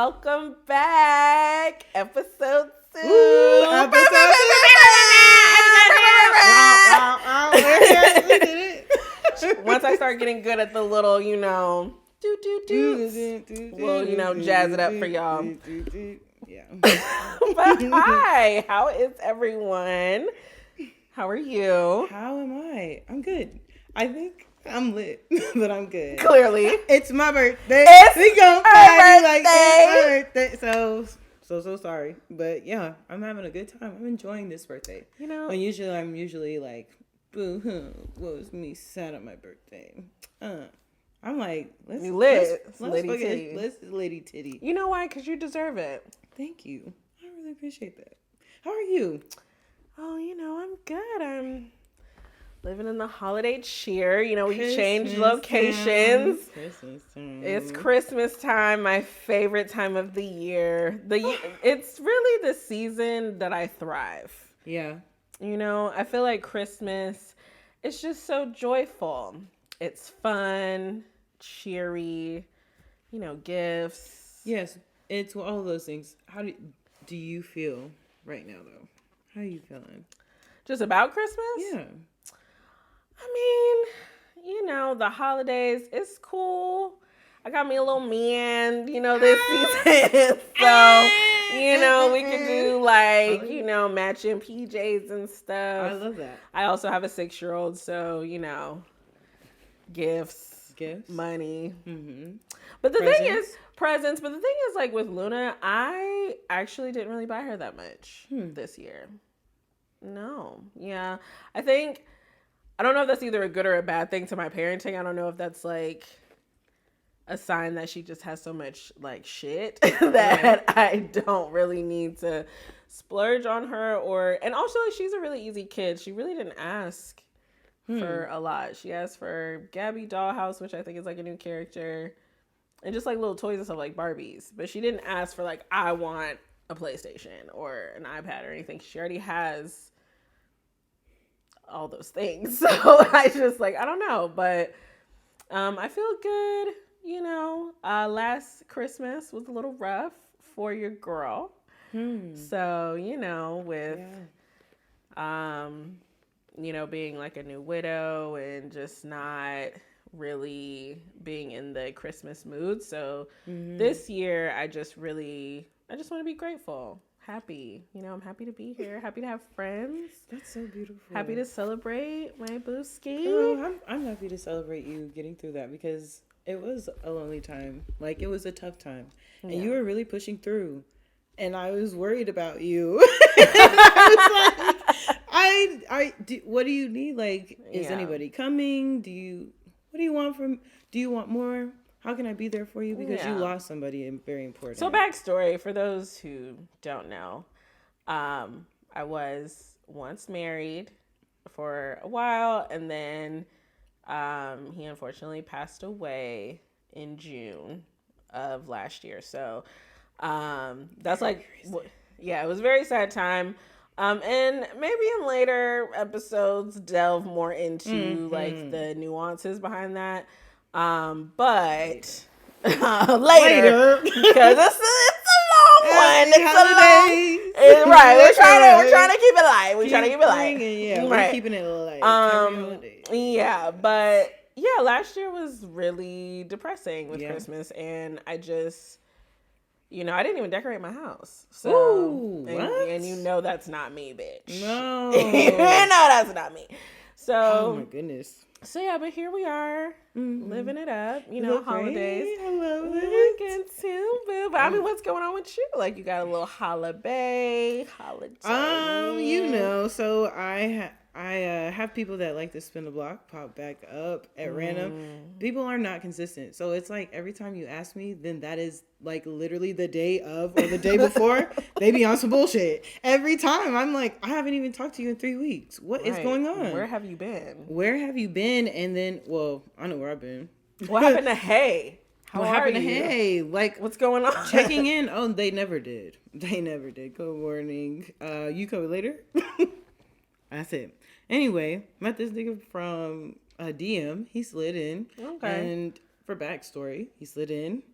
Welcome back. Episode 2. Episode 2. We did it. Once I start getting good at the little, we'll, jazz it up for y'all. Yeah. But hi, how is everyone? How are you? How am I? I'm good. I think I'm lit, but I'm good. Clearly. It's my birthday. It's gonna our party birthday. It's my birthday. So sorry. But yeah, I'm having a good time. I'm enjoying this birthday. I'm usually like, boo-hoo, what was me sad on my birthday? I'm like, let's lady titty. You know why? Because you deserve it. Thank you. I really appreciate that. How are you? Oh, I'm good. I'm living in the holiday cheer. We changed locations. Christmas time. It's Christmas time, my favorite time of the year. It's really the season that I thrive. Yeah. I feel like Christmas, it's just so joyful. It's fun, cheery, gifts. Yes, it's all of those things. How do you feel right now, though? How are you feeling? Just about Christmas? Yeah. I mean, the holidays, it's cool. I got me a little man, this season. So, we could do matching PJs and stuff. I love that. I also have a 6-year-old, so, gifts, money. Mm-hmm. But the thing is, presents. But the thing is, like with Luna, I actually didn't really buy her that much this year. No. Yeah. I don't know if that's either a good or a bad thing to my parenting. I don't know if that's like a sign that she just has so much like shit that I don't really need to splurge on her and also like, she's a really easy kid. She really didn't ask for a lot. She asked for Gabby Dollhouse, which I think is like a new character, and just like little toys and stuff like Barbies. But she didn't ask for like, I want a PlayStation or an iPad or anything. She already has all those things. So I just like, I don't know, but I feel good. Last Christmas was a little rough for your girl. So, with, being like a new widow and just not really being in the Christmas mood. So this year, I just want to be grateful. Happy. I'm happy to be here. Happy to have friends. That's so beautiful. Happy to celebrate my booski. Oh, I'm happy to celebrate you getting through that because it was a lonely time. Like, it was a tough time. And you were really pushing through. And I was worried about you. I was like, what do you need? Like, is anybody coming? Do you want more? How can I be there for you? Because you lost somebody very important. So backstory, for those who don't know, I was once married for a while, and then he unfortunately passed away in June of last year. So that's like, it was a very sad time. And maybe in later episodes delve more into like the nuances behind that. But later because it's a long one. Right. We're trying to keep it light. We're trying to keep it light. We're keeping it light. Yeah, but last year was really depressing with Christmas, and I just, I didn't even decorate my house. So, and that's not me, bitch. No, that's not me. So, oh my goodness. So but here we are, living it up. Holidays. Great. I love it. We're good too, boo. But I mean, what's going on with you? Like, you got a little holiday. So I have people that like to spin the block, pop back up at random. People are not consistent. So it's like every time you ask me, then that is like literally the day of or the day before, they be on some bullshit. Every time I'm like, I haven't even talked to you in 3 weeks. What is going on? Where have you been? And then, I know where I've been. What happened to Hey? What happened to Hey? Like, what's going on? Checking in. Oh, they never did. Good morning. You coming later? That's it. Anyway, met this nigga from DM. He slid in. Okay. And for backstory, he slid in.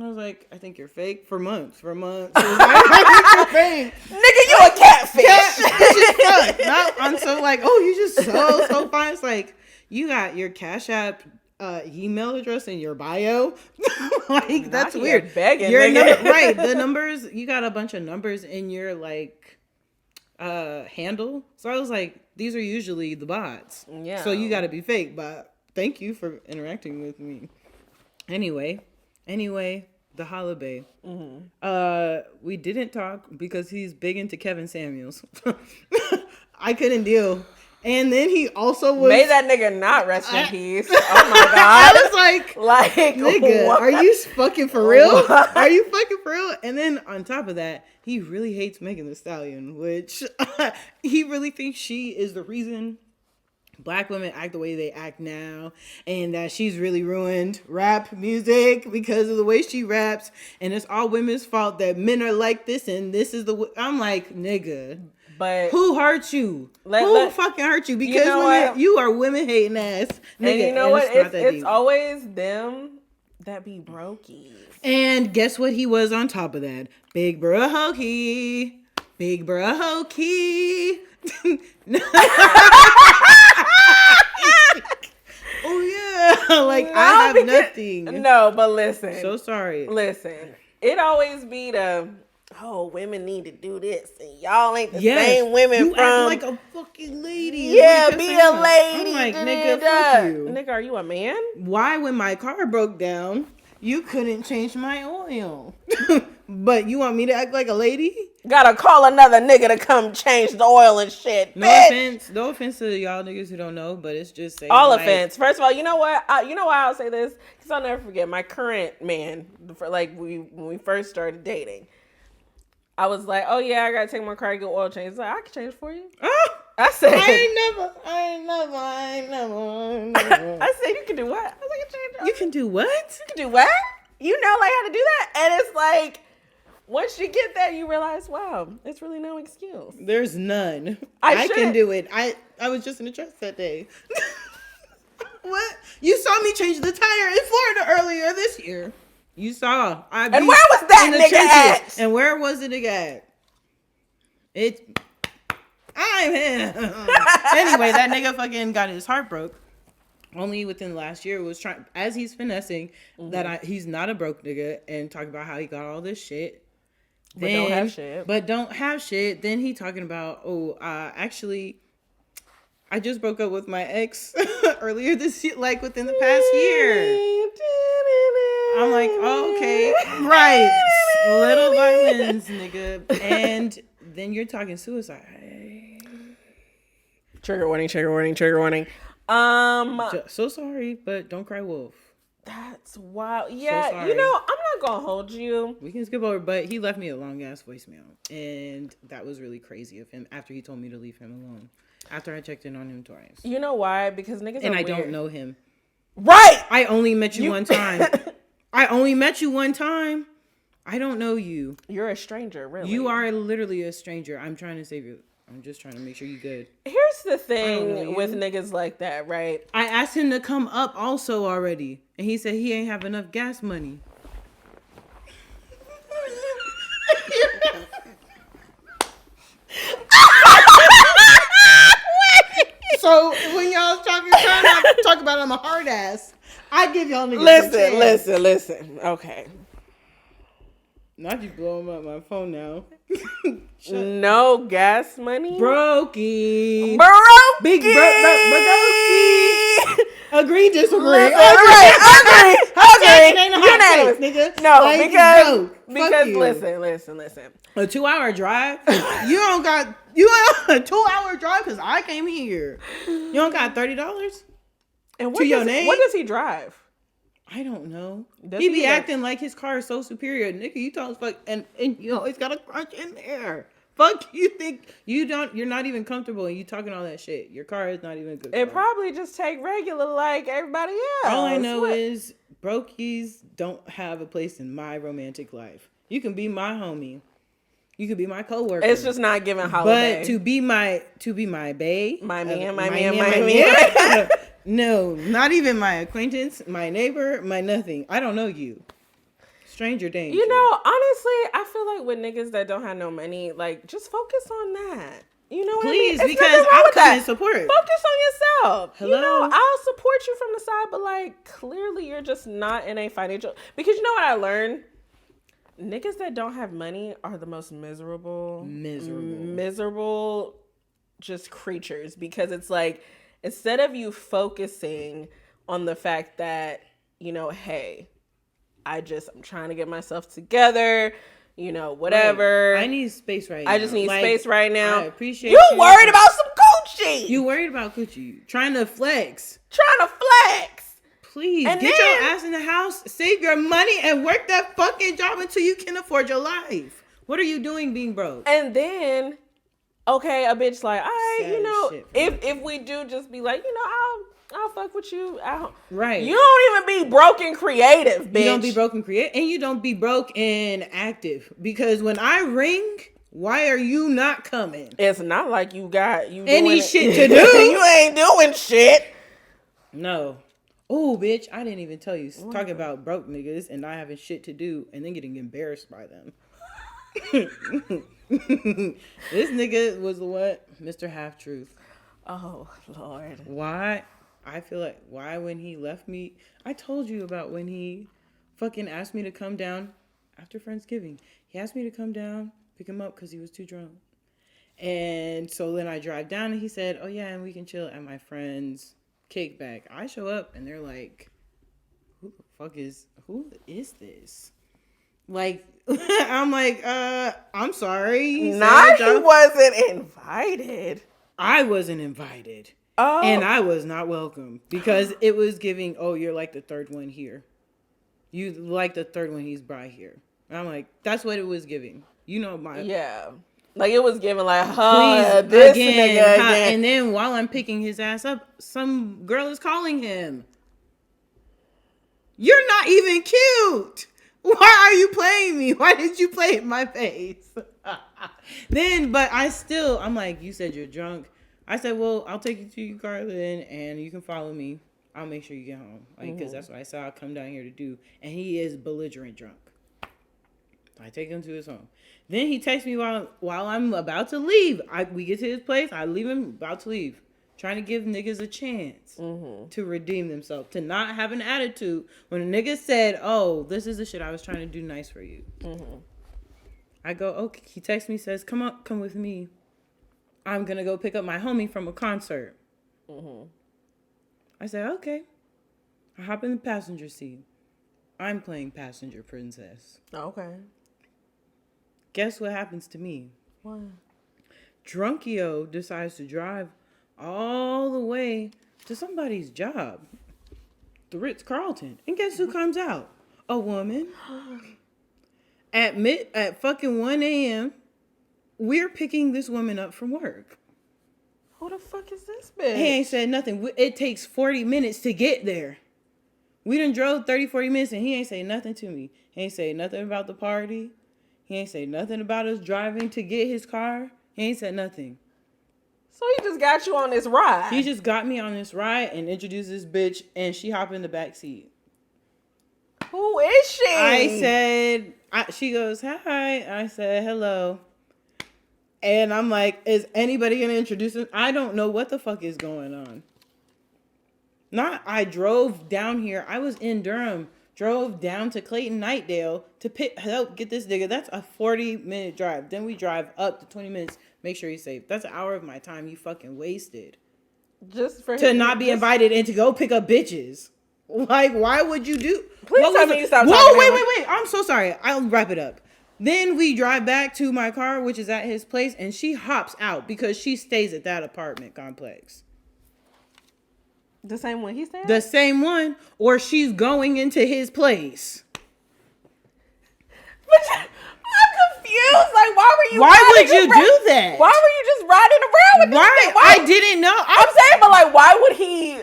I was like, I think you're fake for months. It was like, I think you're fake. Nigga, you a catfish. I'm so like, oh, you just so fine. It's like, you got your Cash App email address in your bio. Like, that's weird. Begging, your right. The numbers, you got a bunch of numbers in your like handle. So I was like, these are usually the bots. Yeah. So you got to be fake, but thank you for interacting with me. Anyway, the Holibae. We didn't talk because he's big into Kevin Samuels. I couldn't deal. And then he also was... May that nigga not rest in peace. Oh my God. I was like, nigga, what? are you fucking for real? Are you fucking for real? And then on top of that, he really hates Megan Thee Stallion, which he really thinks she is the reason Black women act the way they act now, and that she's really ruined rap music because of the way she raps, and it's all women's fault that men are like this, and this is the... I'm like, nigga... But who hurt you? Who fucking hurt you? Because you are women hating ass. Nigga, and you know what? It's always them that be brokey. And guess what he was on top of that? Big bro hokey. Big bro hokey. Oh yeah. Like, no, I have nothing. No, but listen. So sorry. Listen. It always be the... Oh, women need to do this, and y'all ain't the same women you from... act like a fucking lady. Yeah, be a lady. I'm like, nigga, fuck you. Nigga, are you a man? Why, when my car broke down, you couldn't change my oil? But you want me to act like a lady? Gotta call another nigga to come change the oil and shit. No offense to y'all niggas who don't know, but it's just saying. All offense. First of all, you know what? You know why I'll say this? Because I'll never forget my current man. When we first started dating. I was like, oh yeah, I gotta take my car to get oil change. He's like, I can change for you. I said, I ain't never. I said, you can do what? I was like, I can change. You can do what? You can do what? You know, like how to do that? And it's like, once you get that, you realize, wow, it's really no excuse. There's none. I can do it. I was just in the church that day. What? You saw me change the tire in Florida earlier this year. You saw. And where was that nigga at? And where was the nigga at? I'm him. Anyway, that nigga fucking got his heart broke. Only within the last year was trying, as he's finessing, he's not a broke nigga and talking about how he got all this shit. But don't have shit. Then he talking about, actually, I just broke up with my ex earlier this year, like within the past year. I'm like, oh, okay, right, little violins, nigga. And then you're talking suicide. Trigger warning, trigger warning, trigger warning. So sorry, but don't cry wolf. That's wild. Yeah, so you know, I'm not gonna hold you. We can skip over, but he left me a long ass voicemail, and that was really crazy of him after he told me to leave him alone. After I checked in on him twice. You know why? Because niggas and are I weird. Don't know him. Right. I only met you one time. I only met you one time. I don't know you. You're a stranger, really. You are literally a stranger. I'm trying to save you. I'm just trying to make sure you're good. Here's the thing with niggas like that, right? I asked him to come up also already. And he said he ain't have enough gas money. So when y'all trying to talk about I'm a hard ass, I give y'all niggas listen. Okay. Not you blowing up my phone now. No gas money. Brokey. Big brokey. Agree, disagree. Agree. Unanimous, nigga. No, like, because listen. A 2-hour drive? You got a 2-hour drive because I came here. You don't got $30? And to your name? What does he drive? I don't know. He be acting like his car is so superior. Nigga, you talk fuck and you know it's got a crunch in there. Fuck you think you're not even comfortable and you talking all that shit. Your car is not even a good car. It probably just take regular like everybody else. All I know is brokies don't have a place in my romantic life. You can be my homie. You could be my coworker. It's just not giving holiday. But to be my bae, my man. No, not even my acquaintance, my neighbor, my nothing. I don't know you. stranger danger. You know, honestly, I feel like with niggas that don't have no money, like, just focus on that. You know what Please, I mean? because I'm coming in support. Focus on yourself. Hello? You know, I'll support you from the side, but like, clearly you're just not in a financial, because you know what I learned? Niggas that don't have money are the most miserable just creatures, because it's like, instead of you focusing on the fact that, you know, hey, I'm trying to get myself together, you know, whatever. Right. I need space right now. I just need space right now. I appreciate you. Worried about some Gucci. You worried about Gucci. Trying to flex. Please, get your ass in the house, save your money, and work that fucking job until you can afford your life. What are you doing being broke? And then, okay, a bitch like, all right, you know, if we do just be like, you know, I'll fuck with you. Right. You don't even be broke and creative, bitch. You don't be broke and creative, and you don't be broke and active. Because when I ring, why are you not coming? It's not like you any shit to do. You ain't doing shit. No. Oh, bitch, I didn't even tell you. Talking about broke niggas and not having shit to do and then getting embarrassed by them. This nigga was what? Mr. Half Truth. Oh, Lord. Why? I feel like, why when he left me? I told you about when he fucking asked me to come down after Friendsgiving. He asked me to come down, pick him up because he was too drunk. And so then I drive down and he said, oh yeah, and we can chill at my friend's kickback. I show up and they're like, who is this? Like, I'm like, I'm sorry. He wasn't invited. I wasn't invited. Oh. And I was not welcome because it was giving, oh, you're like the third one here. You like the third one he's brought here. And I'm like, that's what it was giving. You know my... Yeah. Like, it was giving like, please, this again, nigga again. And then while I'm picking his ass up, some girl is calling him. You're not even cute. Why are you playing me? Why did you play in my face? But I'm like, you said you're drunk. I said, well, I'll take you to your car then, and you can follow me. I'll make sure you get home. Like, because that's what I said I'll come down here to do. And he is belligerent drunk. I take him to his home. Then he texts me while I'm about to leave. We get to his place. I leave him, about to leave. Trying to give niggas a chance to redeem themselves. To not have an attitude. When a nigga said, oh, this is the shit I was trying to do nice for you. I go, okay. He texts me, says, come with me. I'm going to go pick up my homie from a concert. I said, okay. I hop in the passenger seat. I'm playing passenger princess. Okay. Guess what happens to me? What? Drunkio decides to drive all the way to somebody's job. The Ritz-Carlton. And guess who comes out? A woman. At fucking 1 a.m., we're picking this woman up from work. Who the fuck is this bitch? He ain't said nothing. It takes 40 minutes to get there. We done drove 30, 40 minutes and he ain't say nothing to me. He ain't say nothing about the party. He ain't say nothing about us driving to get his car. He ain't said nothing. So he just got you on this ride. He just got me on this ride and introduced this bitch and she hopped in the back seat. Who is she? I said, she goes, hi. I said, hello. And I'm like, is anybody going to introduce him? I don't know what the fuck is going on. I drove down here. I was in Durham. Drove down to Clayton Nightdale to help get this nigga. That's a 40-minute drive. Then we drive up to 20 minutes. Make sure he's safe. That's an hour of my time you fucking wasted. Just for to not be invited and to go pick up bitches. Like, why would you do? Please tell me you stop talking. Whoa, wait. I'm so sorry. I'll wrap it up. Then we drive back to my car, which is at his place, and she hops out because she stays at that apartment complex. The same one he stayed at? The same one, or she's going into his place. But I'm confused. Like, why would you do that? Why were you just riding around with this thing? I didn't know. I'm saying, but like, why would he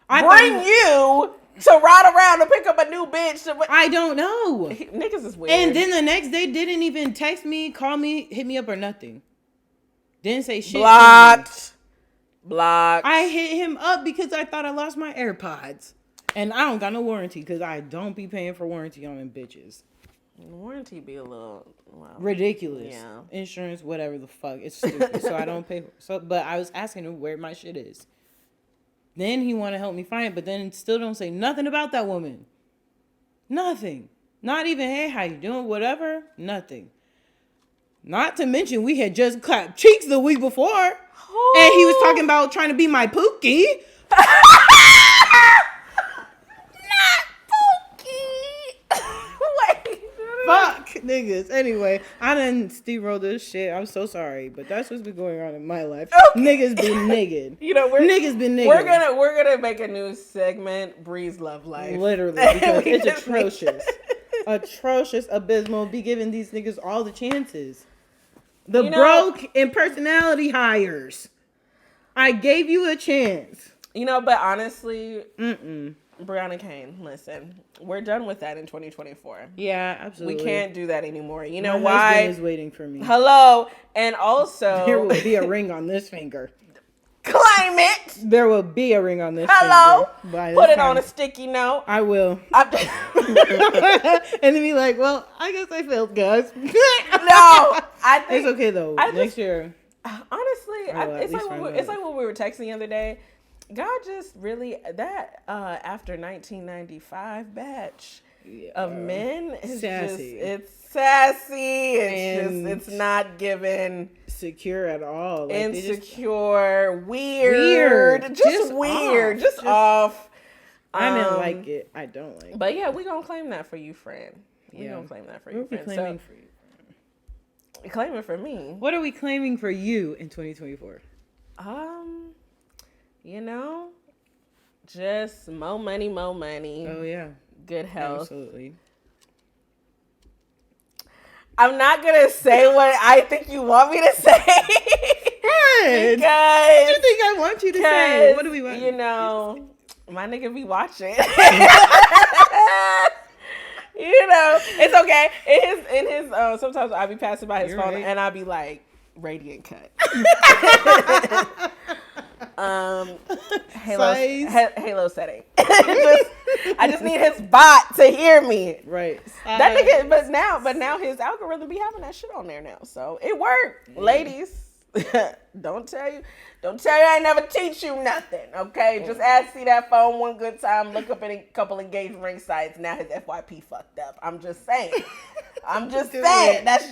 bring you to ride around and pick up a new bitch? I don't know. Niggas is weird. And then the next day, didn't even text me, call me, hit me up or nothing. Didn't say shit. Blocked. I hit him up because I thought I lost my AirPods. And I don't got no warranty because I don't be paying for warranty on them bitches. Warranty be a little ridiculous. Yeah. Insurance, whatever the fuck. It's stupid. So I don't pay for it. So, but I was asking him where my shit is. Then he want to help me find it, but then still don't say nothing about that woman. Nothing. Not even, hey, how you doing? Whatever. Nothing. Not to mention, we had just clapped cheeks the week before. And he was talking about trying to be my Pookie. Not Pookie. Wait. Fuck, niggas. Anyway, I done steamrolled this shit. I'm so sorry, but that's what's been going on in my life. Okay. Niggas been nigging. You know, niggas been nigging. We're gonna make a new segment, Bree's Love Life. Literally, because it's atrocious. Atrocious, abysmal. Be giving these niggas all the chances. The broke and personality hires. I gave you a chance. But honestly, Brianna Kane, listen, we're done with that in 2024. Yeah, absolutely. We can't do that anymore. You know My why? husband is waiting for me. Hello, and also there will be a ring on this finger. Claim it. There will be a ring on this Hello. finger. Put it on a sticky note. I will. And then be like, well, I guess I failed, guys. No, I think it's okay though. Next year. Honestly, it's like what we were texting the other day. God just really after 1995 batch of men is sassy. It's sassy. It's not given secure at all. Like, insecure, weird, just weird, just off. I didn't like it. I don't like it. But yeah, we gonna claim that for you, friend. We gonna claim that for you, friend. Claiming for you. Claim it for me. What are we claiming for you in 2024? Just more money. Oh yeah. Good health. Absolutely. I'm not gonna say what I think you want me to say. What? Because what do you think I want you to say? What do we want? My nigga be watching. It's okay. In his sometimes I be passing by his phone and I be like, radiant cut. Halo setting. I just need his bot to hear me. Right. That nigga, but now his algorithm be having that shit on there now, so it worked. Yeah. Ladies, don't tell you I never teach you nothing. Okay, just see that phone one good time. Look up a couple engagement ring sites. Now his FYP fucked up. I'm just saying. That's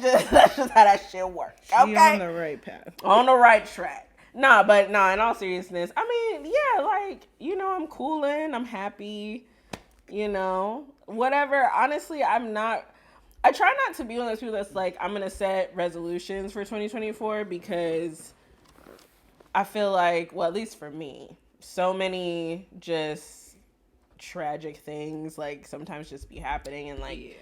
just how that shit works. Okay, she on the right path. On the right track. Nah, in all seriousness, I mean, yeah, I'm cooling, I'm happy, whatever. Honestly, I try not to be one of those people that's like, I'm going to set resolutions for 2024 because I feel like, well, at least for me, so many just tragic things, like, sometimes just be happening and, like,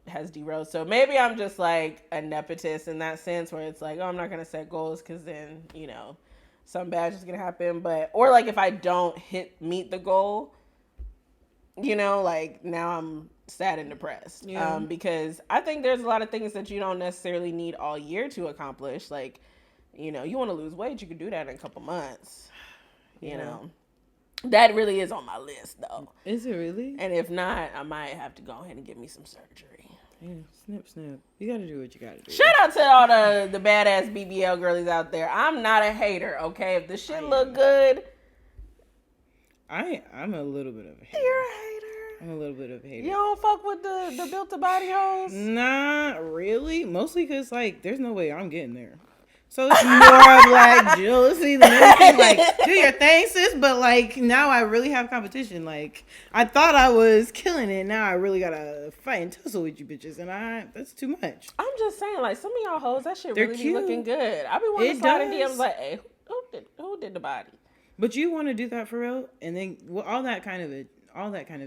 has derailed. So maybe I'm just like a nepotist in that sense where it's like, oh, I'm not going to set goals because then, something bad is going to happen. Or like if I don't meet the goal, like now I'm sad and depressed. Yeah. Because I think there's a lot of things that you don't necessarily need all year to accomplish. Like, you want to lose weight, you can do that in a couple months, That really is on my list, though. Is it really? And if not, I might have to go ahead and get me some surgery. Yeah, snip. You gotta do what you gotta do. Shout out to all the badass BBL girlies out there. I'm not a hater, okay? If the shit look good. I'm a little bit of a hater. You're a hater. I'm a little bit of a hater. You don't fuck with the built-to-body hoes? Not really. Mostly because, like, there's no way I'm getting there. So it's more of like jealousy than anything. Like, do your thing, sis. But like now I really have competition. Like I thought I was killing it. Now I really gotta fight and tussle with you bitches, and that's too much. I'm just saying, like some of y'all hoes, that shit They're really cute. Be looking good. I be wanting to slide in DMs like, hey, who did the body? But you want to do that for real, and then all that kind of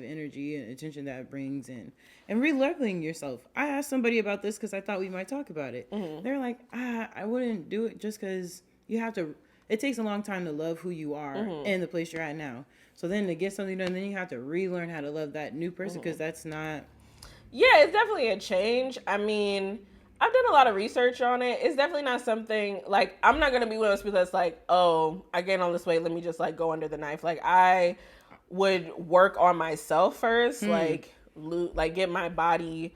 energy and attention that brings in. And releveling yourself. I asked somebody about this because I thought we might talk about it. Mm-hmm. They're like, I wouldn't do it just because you have to. It takes a long time to love who you are and the place you're at now. So then to get something done, then you have to relearn how to love that new person because that's not. Yeah, it's definitely a change. I mean, I've done a lot of research on it. It's definitely not something like I'm not gonna be one of those people that's like, oh, I gained all this weight. Let me just like go under the knife. Like I would work on myself first, like get my body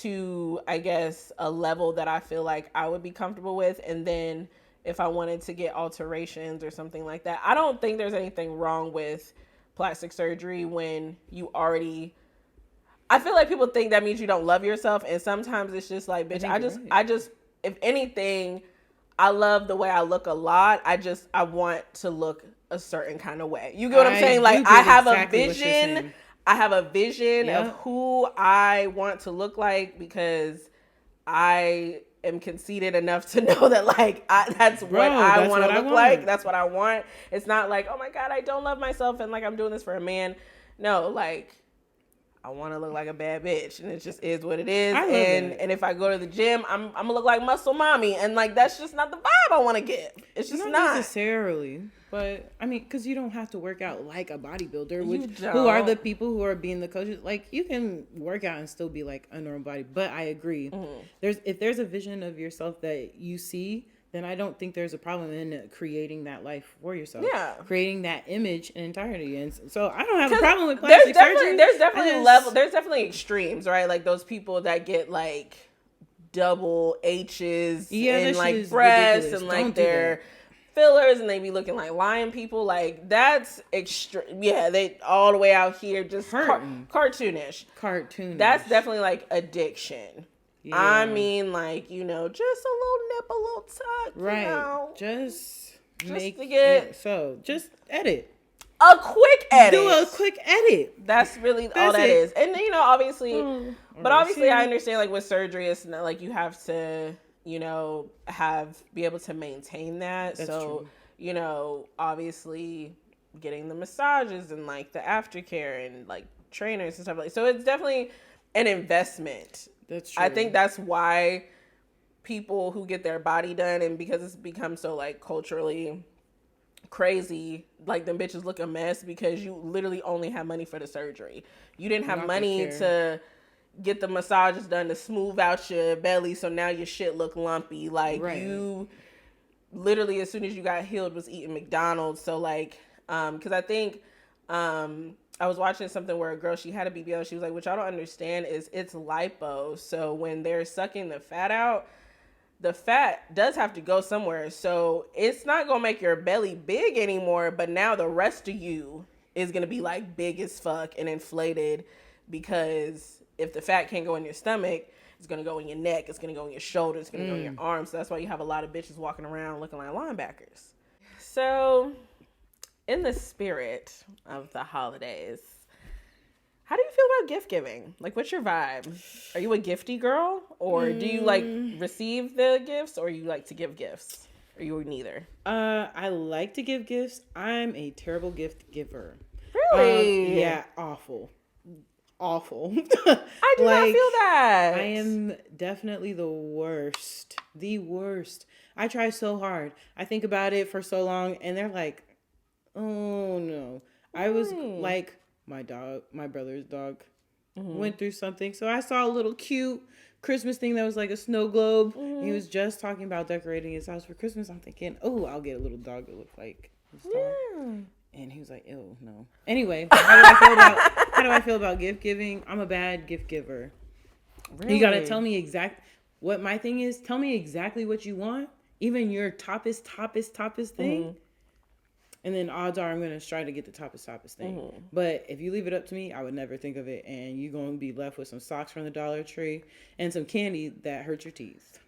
to, I guess, a level that I feel like I would be comfortable with. And then if I wanted to get alterations or something like that, I don't think there's anything wrong with plastic surgery when you already, I feel like people think that means you don't love yourself. And sometimes it's just like, bitch, I just, if anything, I love the way I look a lot. I want to look a certain kind of way. You get what I'm saying? Like, I have exactly a vision. I have a vision of who I want to look like, because I am conceited enough to know that, like, that's what I want to look like. That's what I want. It's not like, oh my God, I don't love myself and like I'm doing this for a man. No, like, I want to look like a bad bitch, and it just is what it is. And if I go to the gym, I'm gonna look like muscle mommy, and like that's just not the vibe I want to get. It's just not necessarily. But I mean, because you don't have to work out like a bodybuilder, who are the people who are being the coaches. Like, you can work out and still be like a normal body. But I agree. If there's a vision of yourself that you see, then I don't think there's a problem in creating that life for yourself. Yeah. Creating that image in entirety. And so I don't have a problem with plastic surgery. There's definitely extremes, right? Like those people that get like double H's in like breasts and like their fillers, and they be looking like lion people. Like, that's extreme. Yeah, they all the way out here just cartoonish. That's definitely like addiction. Yeah. I mean, like, just a little nip, a little tuck, right? Just to get just edit. A quick edit. Do a quick edit. That's really all that is. And obviously, obviously I understand, like, with surgery, it's not like you have to, be able to maintain that. That's true. Obviously getting the massages and like the aftercare and like trainers and stuff like, so it's definitely an investment. That's true. I think that's why people who get their body done, and because it's become so like culturally crazy, like them bitches look a mess because you literally only have money for the surgery. You didn't have money to get the massages done to smooth out your belly, so now your shit look lumpy. Like, you literally, as soon as you got healed, was eating McDonald's. So like, because I think I was watching something where a girl, she had a BBL, she was like, what y'all don't understand is it's lipo. So when they're sucking the fat out, the fat does have to go somewhere. So it's not going to make your belly big anymore, but now the rest of you is going to be like big as fuck and inflated, because if the fat can't go in your stomach, it's going to go in your neck, it's going to go in your shoulders, it's going to go in your arms. So that's why you have a lot of bitches walking around looking like linebackers. So in the spirit of the holidays, how do you feel about gift giving? Like, what's your vibe? Are you a gifty girl, or do you like receive the gifts, or you like to give gifts? Or you neither? I like to give gifts. I'm a terrible gift giver. Really? Yeah, awful. I do not feel that. I am definitely the worst. I try so hard. I think about it for so long, and they're like, oh no. I was like, my brother's dog went through something. So I saw a little cute Christmas thing that was like a snow globe. He was just talking about decorating his house for Christmas. I'm thinking, oh, I'll get a little dog that looks like his dog. Yeah. And he was like, ew, no. Anyway, how do I feel about gift giving? I'm a bad gift giver. Really? You got to tell me what my thing is. Tell me exactly what you want. Even your toppest thing. And then odds are I'm going to try to get the toppest thing. But if you leave it up to me, I would never think of it. And you're going to be left with some socks from the Dollar Tree and some candy that hurt your teeth.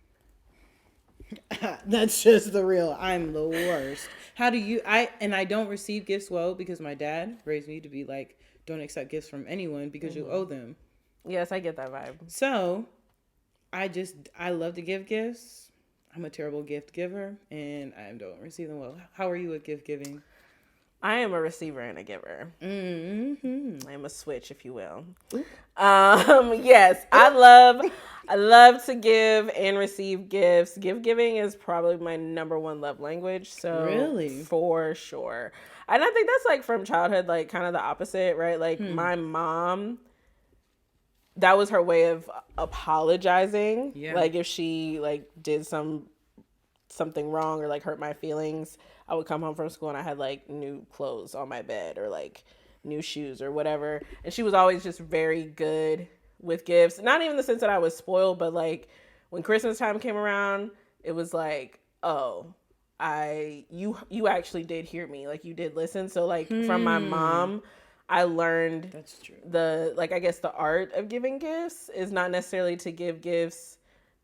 That's just the real. I'm the worst. How do you... I don't receive gifts well because my dad raised me to be like, don't accept gifts from anyone because you owe them. Yes, I get that vibe. So, I love to give gifts. I'm a terrible gift giver, and I don't receive them well. How are you at gift giving? I am a receiver and a giver. I am a switch, if you will. Yes, I love to give and receive gifts. Gift giving is probably my number one love language. So really, for sure. And I think that's like from childhood, like kind of the opposite, right? Like my mom, that was her way of apologizing. Yeah. Like if she like did something wrong or like hurt my feelings, I would come home from school and I had like new clothes on my bed or like new shoes or whatever. And she was always just very good with gifts. Not even the sense that I was spoiled, but like when Christmas time came around, it was like, oh, you actually did hear me. Like you did listen. So like from my mom, I learned that's true. I guess the art of giving gifts is not necessarily to give gifts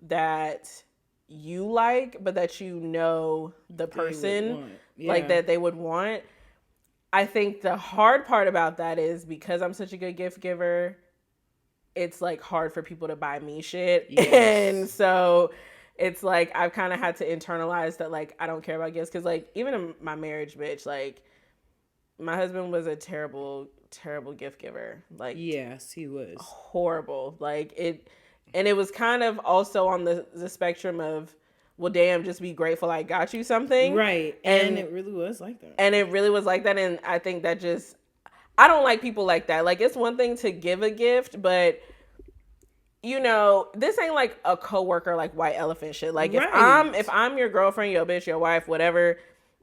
that you like, but that you know the person like that they would want. I think the hard part about that is because I'm such a good gift giver, it's like hard for people to buy me shit. Yes. And so it's like I've kind of had to internalize that like I don't care about gifts because like even in my marriage, bitch, like my husband was a terrible gift giver. Like yes, he was horrible. Like it was kind of also on the spectrum of, well, damn, just be grateful I got you something. Right. And it really was like that. And it really was like that. And I think that just, I don't like people like that. Like, it's one thing to give a gift, but, you know, this ain't like a coworker, like white elephant shit. Like, right. if I'm your girlfriend, your bitch, your wife, whatever,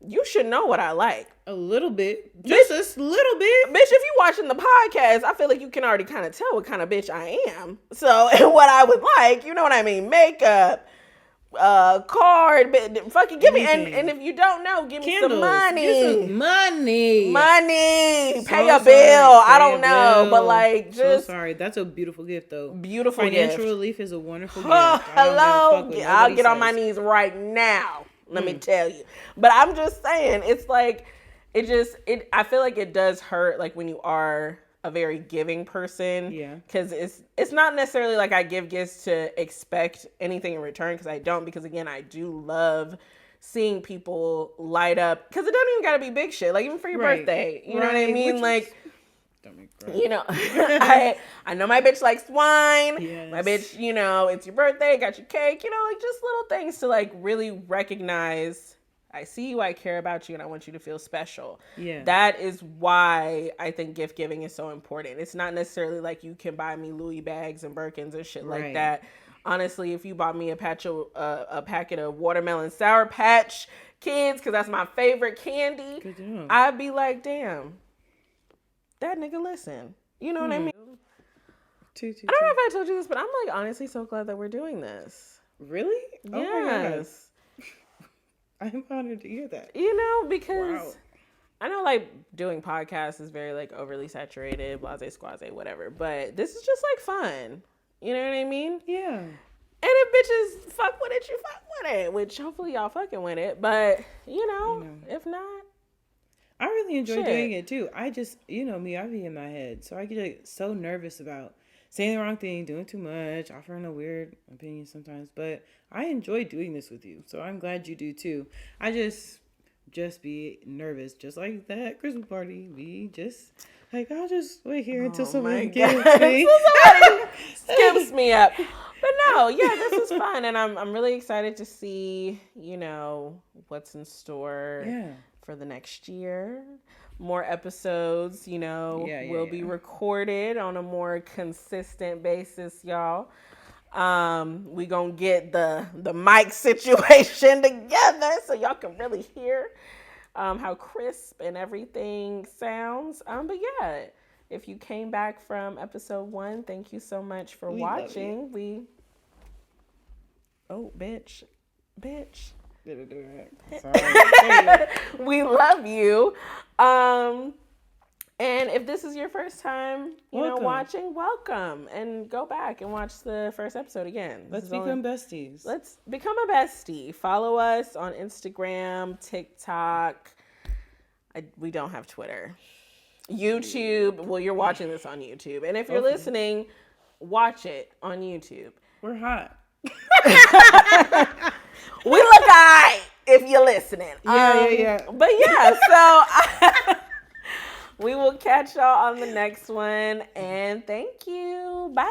you should know what I like. A little bit. Just a little bit. Bitch, if you watching the podcast, I feel like you can already kind of tell what kind of bitch I am. So, and what I would like, you know what I mean? Makeup, card, fucking give me, and if you don't know, give me some money. Get some money. Pay a bill. I don't know, but like, just so sorry. That's a beautiful gift, though. Beautiful Financial gift. relief is a wonderful gift. Hello, I'll get on my knees right now. Let me tell you. But I'm just saying, it's like, I feel like it does hurt, like when you are a very giving person. Yeah. Because it's not necessarily like I give gifts to expect anything in return, because I don't. Because again, I do love seeing people light up. Because it doesn't even got to be big shit. Like even for your birthday. You know what I mean? Like, you know, I know my bitch likes wine. Yes. My bitch, you know, it's your birthday, got your cake. You know, like just little things to like really recognize. I see you, I care about you, and I want you to feel special. Yeah. That is why I think gift giving is so important. It's not necessarily like you can buy me Louis bags and Birkins and shit like that. Honestly, if you bought me a packet of watermelon Sour Patch Kids, because that's my favorite candy, I'd be like, damn, that nigga listen. You know what I mean? I don't know if I told you this, but I'm like honestly so glad that we're doing this. Really? Yes. Oh my God. I'm honored to hear that. You know, because I know like doing podcasts is very like overly saturated, blase squaze, whatever. But this is just like fun. You know what I mean? Yeah. And if bitches fuck with it, you fuck with it. Which hopefully y'all fucking with it. But, you know. If not. I really enjoy doing it too. I just, you know me, I be in my head. So I get like, so nervous about saying the wrong thing, doing too much, offering a weird opinion sometimes. But I enjoy doing this with you. So I'm glad you do too. I just be nervous. Just like that Christmas party. Like, I'll just wait here until someone gives me. Somebody skips me up. But no, yeah, this is fun. And I'm really excited to see, you know, what's in store for the next year. More episodes, you know, will be recorded on a more consistent basis, y'all. We gonna get the mic situation together so y'all can really hear how crisp and everything sounds. But yeah, if you came back from episode 1, thank you so much for watching. Bitch. Sorry. We love you. And if this is your first time, watching, welcome. And go back and watch the first episode again. Let's become besties. Let's become a bestie. Follow us on Instagram, TikTok. We don't have Twitter. YouTube. Well, you're watching this on YouTube. And if you're listening, watch it on YouTube. We're hot. We look alright if you're listening. Yeah. But yeah, so we will catch y'all on the next one. And thank you. Bye.